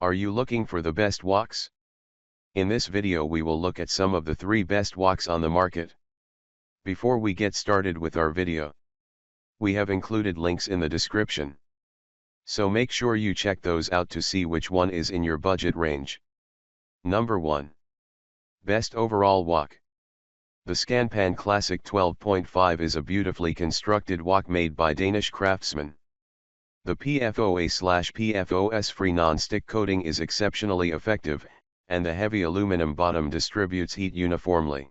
Are you looking for the best woks? In this video we will look at some of the 3 best woks on the market. Before we get started with our video, we have included links in the description. So make sure you check those out to see which one is in your budget range. Number 1. Best Overall Wok. The Scanpan Classic 12.5 is a beautifully constructed wok made by Danish craftsmen. The PFOA/PFOS-free non-stick coating is exceptionally effective, and the heavy aluminum bottom distributes heat uniformly.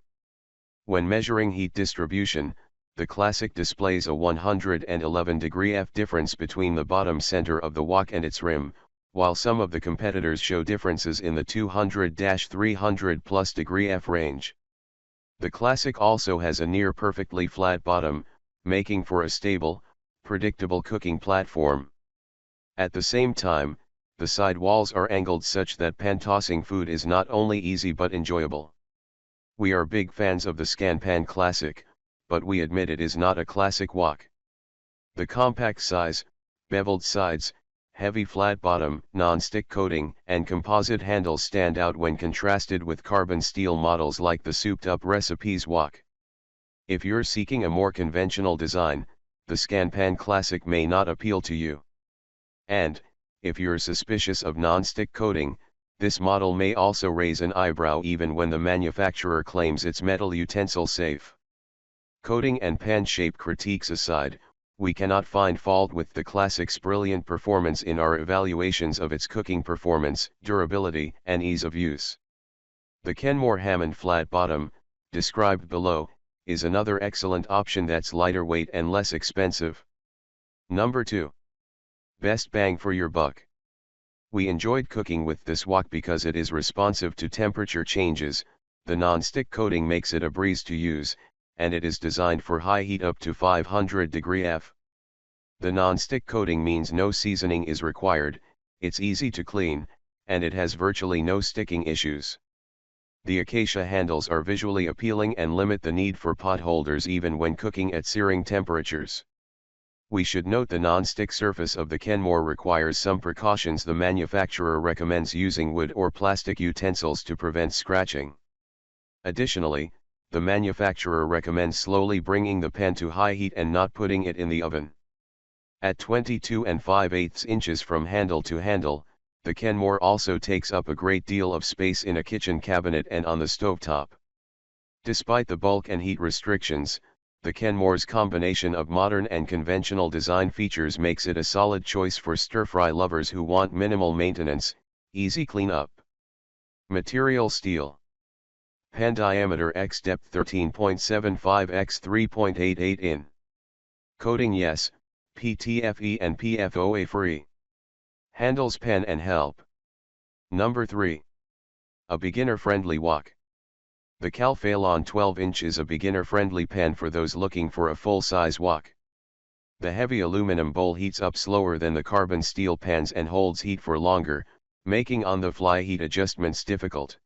When measuring heat distribution, the Classic displays a 111° F difference between the bottom center of the wok and its rim, while some of the competitors show differences in the 200-300+ F range. The Classic also has a near perfectly flat bottom, making for a stable, predictable cooking platform. At the same time, the side walls are angled such that pan-tossing food is not only easy but enjoyable. We are big fans of the Scanpan Classic, but we admit it is not a classic wok. The compact size, beveled sides, heavy flat bottom, non-stick coating, and composite handles stand out when contrasted with carbon steel models like the souped-up recipes wok. If you're seeking a more conventional design, the Scanpan Classic may not appeal to you. And, if you're suspicious of non-stick coating, this model may also raise an eyebrow even when the manufacturer claims it's metal utensil safe. Coating and pan shape critiques aside, we cannot find fault with the Classic's brilliant performance in our evaluations of its cooking performance, durability, and ease of use. The Kenmore Hammond flat bottom, described below, is another excellent option that's lighter weight and less expensive. Number 2. Best bang for your buck. We enjoyed cooking with this wok because it is responsive to temperature changes, the non-stick coating makes it a breeze to use, and it is designed for high heat up to 500° F. The non-stick coating means no seasoning is required, it's easy to clean, and it has virtually no sticking issues. The acacia handles are visually appealing and limit the need for pot holders even when cooking at searing temperatures. We should note the non-stick surface of the Kenmore requires some precautions. The manufacturer recommends using wood or plastic utensils to prevent scratching. Additionally, the manufacturer recommends slowly bringing the pan to high heat and not putting it in the oven. At 22 5/8 inches from handle to handle, the Kenmore also takes up a great deal of space in a kitchen cabinet and on the stovetop. Despite the bulk and heat restrictions, the Kenmore's combination of modern and conventional design features makes it a solid choice for stir-fry lovers who want minimal maintenance, easy cleanup. Material: steel. Pan diameter x depth 13.75 x 3.88 in. Coating: yes, PTFE and PFOA free. Handles: pan and help. Number 3. A beginner-friendly wok. The Calphalon 12-inch is a beginner-friendly pan for those looking for a full-size wok. The heavy aluminum bowl heats up slower than the carbon steel pans and holds heat for longer, making on-the-fly heat adjustments difficult.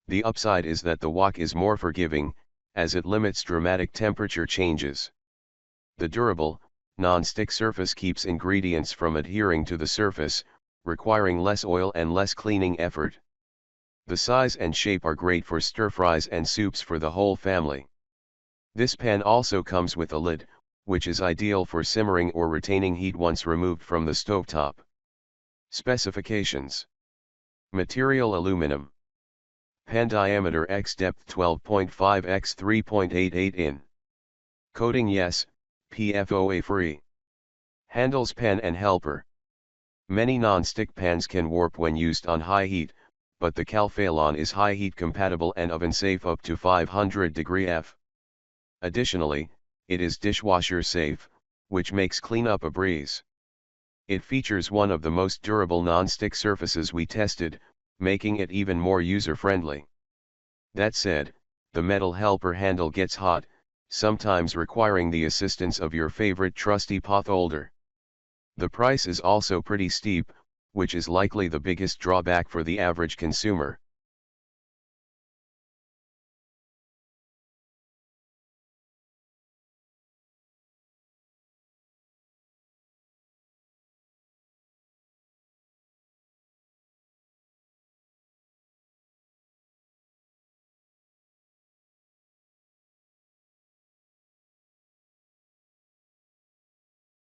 The upside is that the wok is more forgiving, as it limits dramatic temperature changes. The durable, non-stick surface keeps ingredients from adhering to the surface, requiring less oil and less cleaning effort. The size and shape are great for stir-fries and soups for the whole family. This pan also comes with a lid, which is ideal for simmering or retaining heat once removed from the stovetop. Specifications. Material: aluminum. Pan diameter x depth 12.5 x 3.88 in. Coating: yes, PFOA free. Handles: pan and helper. Many non-stick pans can warp when used on high heat, but the Calphalon is high heat compatible and oven safe up to 500° F. Additionally, it is dishwasher safe, which makes cleanup a breeze. It features one of the most durable non-stick surfaces we tested, making it even more user-friendly. That said, the metal helper handle gets hot, sometimes requiring the assistance of your favorite trusty pot holder. The price is also pretty steep, which is likely the biggest drawback for the average consumer.